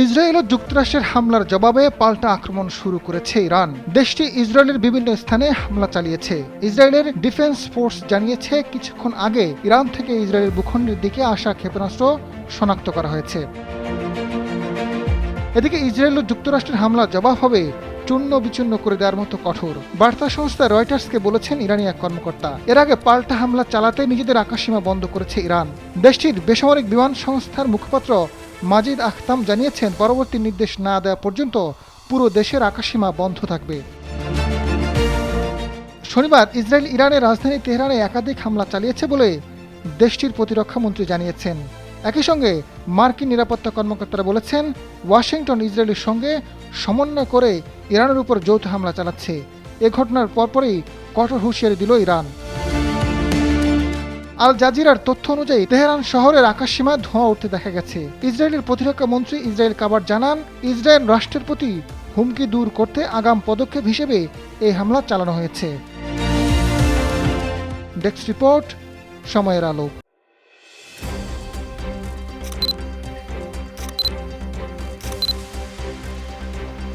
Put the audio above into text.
Israel ও যুক্তরাষ্ট্রের হামলার জবাবে পাল্টা আক্রমণ শুরু করেছে ইরান। দেশটি ইসরায়েলের বিভিন্ন স্থানে হামলা চালিয়েছে। ইসরায়েলের ডিফেন্স ফোর্স জানিয়েছে কিছুক্ষণ আগে ইরান থেকে ইসরায়েলের ভূখণ্ডের দিকে আসা ক্ষেপণাস্ত্র শনাক্ত করা হয়েছে। এদিকে ইসরায়েল ও যুক্তরাষ্ট্রের হামলার জবাব হবে চূর্ণ বিচূর্ণ করে দেওয়ার মতো কঠোর। বার্তা সংস্থা রয়টার্সকে বলেছেন ইরানি এক কর্মকর্তা। এর আগে পাল্টা হামলা চালাতে নিজেদের আকাশসীমা বন্ধ করেছে ইরান। দেশটির বেসামরিক বিমান সংস্থার মুখপাত্র মাজিদ আখতাম জানিয়েছেন, পরবর্তী নির্দেশ না দেওয়া পর্যন্ত পুরো দেশের আকাশসীমা বন্ধ থাকবে। শনিবার ইসরায়েল ইরানের রাজধানী তেহরানে একাধিক হামলা চালিয়েছে বলে দেশটির প্রতিরক্ষা মন্ত্রী জানিয়েছেন। একই সঙ্গে মার্কিন নিরাপত্তা কর্মকর্তারা বলেছেন, ওয়াশিংটন ইসরায়েলের সঙ্গে সমন্বয় করে ইরানের উপর যৌথ হামলা চালাচ্ছে। এ ঘটনার পরপরই কঠোর হুঁশিয়ারি দিল ইরান। আল জাজিরার তথ্য অনুযায়ী তেহরান শহরের আকাশসীমায় ধোঁয়া উঠতে দেখা গেছে। ইসরায়েলের প্রতিরক্ষা মন্ত্রী ইসরায়েল কাবার জানান, ইসরায়েল রাষ্ট্রের প্রতি হুমকি দূর করতে আগাম পদক্ষেপ হিসেবে এই হামলা চালানো হয়েছে। ডেস্ক রিপোর্ট, সময়ের আলো।